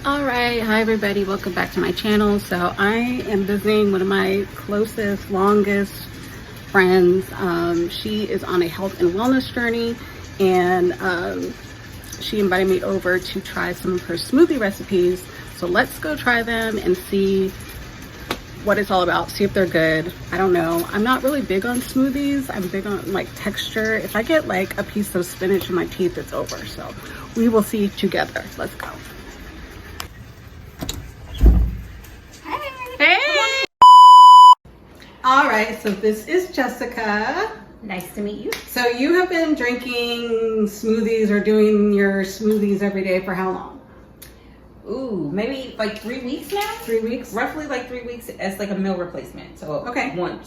All right, hi everybody, welcome back to my channel. So I am visiting one of my closest, longest friends. She is on a health and wellness journey, and she invited me over to try some of her smoothie recipes. So let's go try them and see what it's all about, see if they're good. I don't know, I'm not really big on smoothies. I'm big on like texture. If I get like a piece of spinach in my teeth, it's over. So we will see together. Let's go. Hey! All right, so this is Jessica. Nice to meet you. So you have been drinking smoothies or doing your smoothies every day for how long? Ooh, maybe like 3 weeks now. 3 weeks? Roughly like 3 weeks as like a meal replacement. So okay, one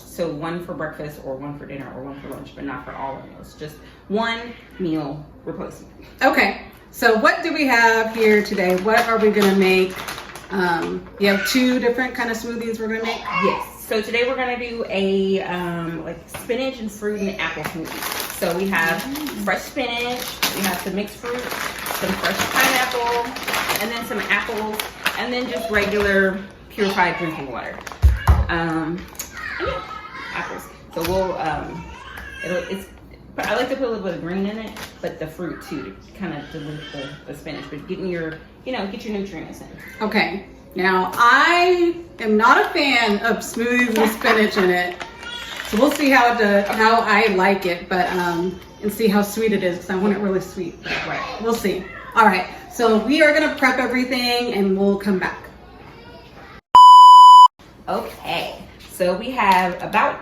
for breakfast or one for dinner or one for lunch, but not for all the meals. Just one meal replacement. Okay, so what do we have here today? What are we gonna make? You have two different kind of smoothies we're gonna make? Yes. So today we're gonna do a like spinach and fruit and apple smoothie. So we have fresh spinach, we have some mixed fruit, some fresh pineapple, and then some apples, and then just regular purified drinking water. And yeah, apples. So we'll I like to put a little bit of green in it, but the fruit too, to kind of dilute the spinach, but getting your, get your nutrients in. Okay, now I am not a fan of smoothies with spinach in it, so we'll see how I like it, but and see how sweet it is, because I want it really sweet. Right. We'll see. All right, so we are gonna prep everything and we'll come back. Okay, so we have about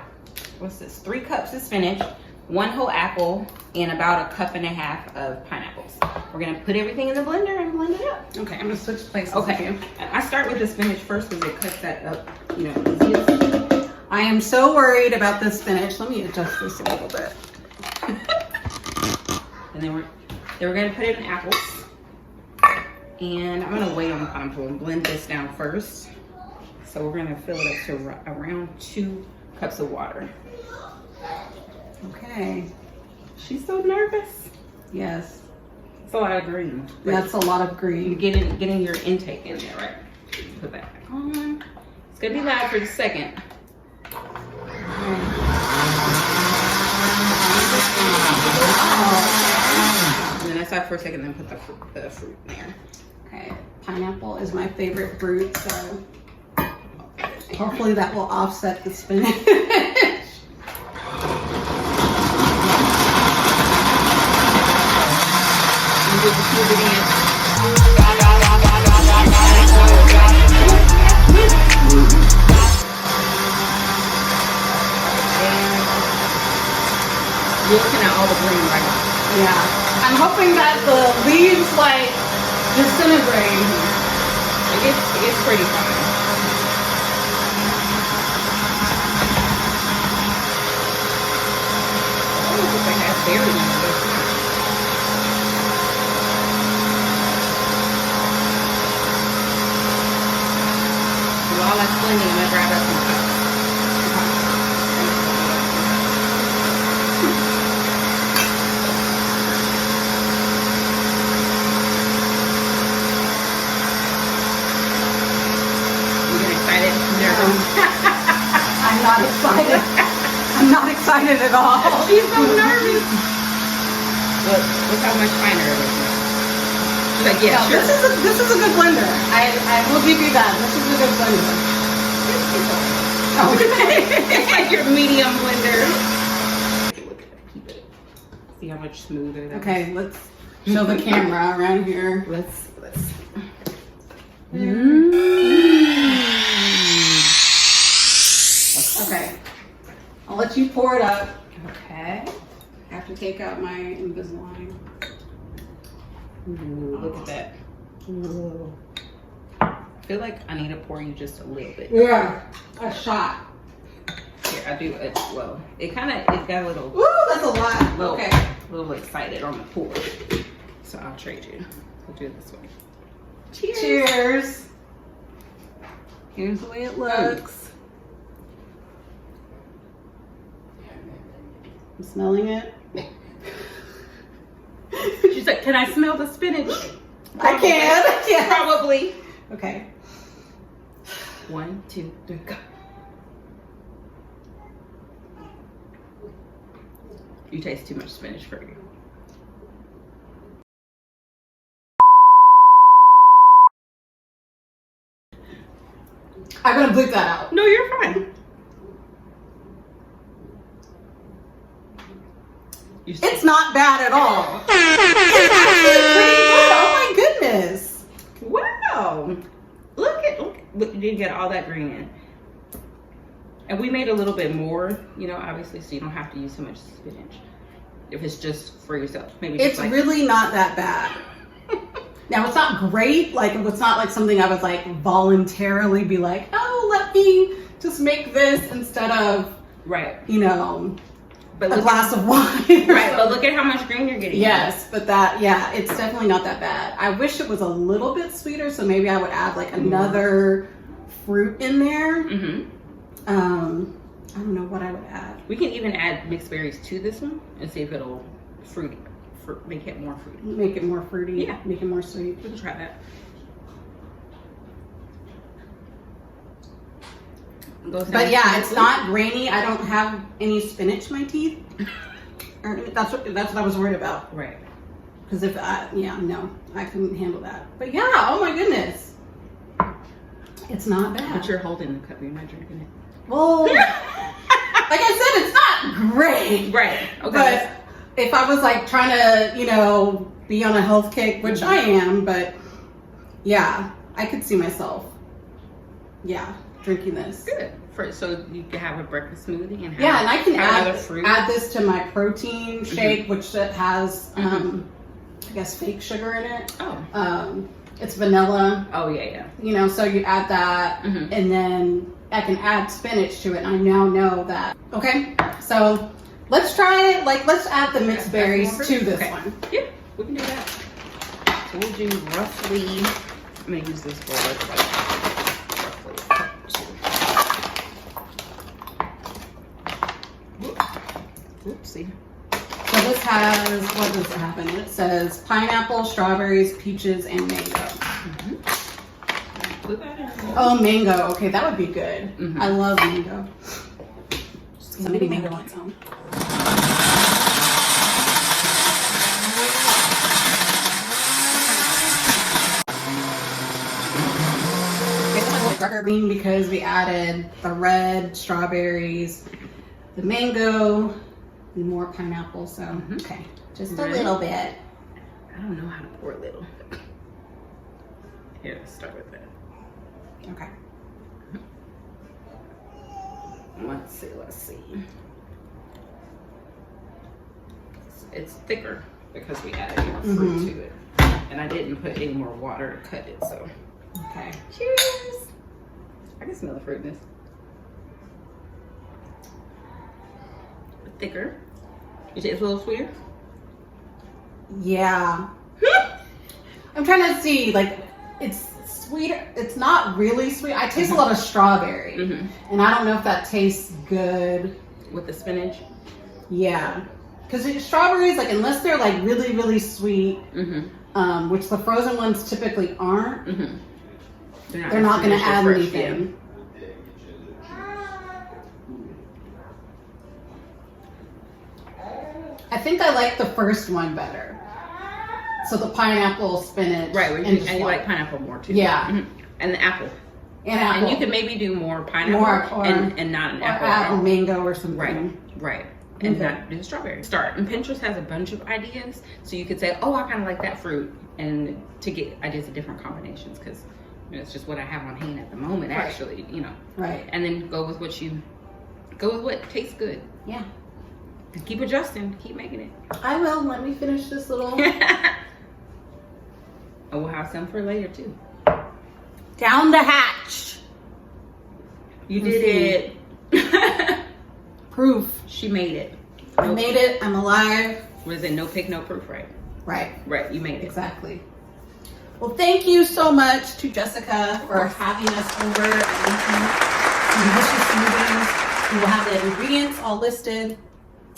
3 cups of spinach, 1 whole apple, and about 1.5 cups of pineapples. We're gonna put everything in the blender and blend it up. Okay, I'm gonna switch places. Okay, and I start with the spinach first because it cuts that up, easiest. I am so worried about this spinach. Let me adjust this a little bit. And then we're gonna put it in apples. And I'm gonna wait on the pineapple and blend this down first. So we're gonna fill it up to around 2 cups of water. Okay. She's so nervous. Yes. It's a lot of green. That's a lot of green. Getting your intake in there, right? Put that back on. It's gonna be loud for a second. And then I stop for a second, then put the fruit in there. Okay. Pineapple is my favorite fruit, so hopefully that will offset the spinach. You're looking at all the green right now. Yeah. I'm hoping that the leaves like disintegrate. It's pretty fun. Oh, it looks like it has berries in it. While that's blending, I'm gonna grab up some cups. I'm not excited. I'm not excited at all. She's so nervous. Look how much finer it is. Like, yeah, no, sure. This is a good blender. I will give you that. This is a good blender. It's like your medium blender. Look at that. Keep it. See how much smoother that is. Okay, let's show the camera around here. Let's. Okay, I'll let you pour it up. Okay. I have to take out my Invisalign. Ooh, look at that. Ooh. I feel like I need to pour you just a little bit. Yeah, a shot. Here, I do it. Well, it got a little. Ooh, that's a lot. Okay. A little excited on the pour. So I'll trade you. We'll do it this way. Cheers. Cheers. Here's the way it looks. I'm smelling it. She's like, can I smell the spinach? I can. Probably. Okay. 1, 2, 3, go. You taste too much spinach for you. I'm gonna bleep that out. No, you're fine. It's not bad at all. It's actually pretty good. Oh my goodness. Wow. Look, you did get all that green in. And we made a little bit more, you know, obviously, so you don't have to use so much spinach. If it's just for yourself. Maybe just it's like, really not that bad. Now, it's not great. Like, it's not like something I would like voluntarily be like, oh, let me just make this instead of, right, you know, but a glass of wine. Right, but look at how much green you're getting. Yes, but that, yeah, it's definitely not that bad. I wish it was a little bit sweeter, so maybe I would add like another fruit in there. Mm-hmm. I don't know what I would add. We can even add mixed berries to this one and see if it'll make it more fruity. Make it more fruity. Yeah. Make it more sweet. We can try that. But yeah, it's not grainy. I don't have any spinach in my teeth. That's what I was worried about. Right. Because if no, I couldn't handle that. But yeah, oh my goodness. It's not bad. But you're holding the cup, you're not drinking it. Well, like I said, it's not great. Right. Okay. But if I was like trying to, you know, be on a health kick, which I am, but yeah, I could see myself, drinking this. Good. So you can have a breakfast smoothie and have and I can fruit. add this to my protein shake, which has, I guess, fake sugar in it. Oh. It's vanilla. Oh, yeah. You know, so you add that, and then I can add spinach to it. And I now know that. Okay, so let's try it. Like, let's add the mixed berries to this one. Yeah, we can do that. So we'll do roughly, I'm going to use this bowl as like roughly a cup or two. Oopsie. So this has, what does it have in it? It says pineapple, strawberries, peaches, and mango. Put that in. Oh, mango. Okay, that would be good. I love mango. Just gonna make mango on its own. It's darker green because we added the red strawberries, the mango, and more pineapple. So okay, just a little bit. I don't know how to pour a little. Here, let's start with that. Okay. Let's see. It's thicker because we added more fruit to it. And I didn't put any more water to cut it, so. Okay. Cheers! I can smell the fruitness. Thicker. You say it's a little sweeter? Yeah. I'm trying to see, like, it's sweeter. It's not really sweet. I taste a lot of strawberry. And I don't know if that tastes good. With the spinach? Yeah. Because strawberries, like, unless they're, like, really, really sweet, which the frozen ones typically aren't, they're not going to add anything. I think I like the first one better. So the pineapple, spinach, right? And you like pineapple more too. Yeah, and the apple. And you can maybe do more pineapple and not an apple. Or add mango or something. Right. And not do the strawberry. Start. And Pinterest has a bunch of ideas, so you could say, "Oh, I kind of like that fruit," and to get ideas of different combinations because it's just what I have on hand at the moment. Right. Actually, Right. And then go with what tastes good. Yeah. Keep adjusting. Keep making it. I will. Let me finish this little. And we'll have some for later too. Down the hatch. You did it. Proof. She made it. I made it. I'm alive. Was it no pick, no proof, right? Right. Right. You made it. Exactly. Well, thank you so much to Jessica for having us over and making some delicious smoothies. We will have the ingredients all listed.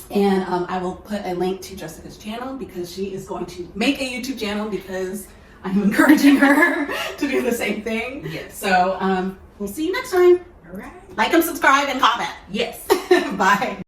And I will put a link to Jessica's channel because she is going to make a YouTube channel because I'm encouraging her to do the same thing. Yes. So we'll see you next time. All right. Like and subscribe and comment. Yes. Bye.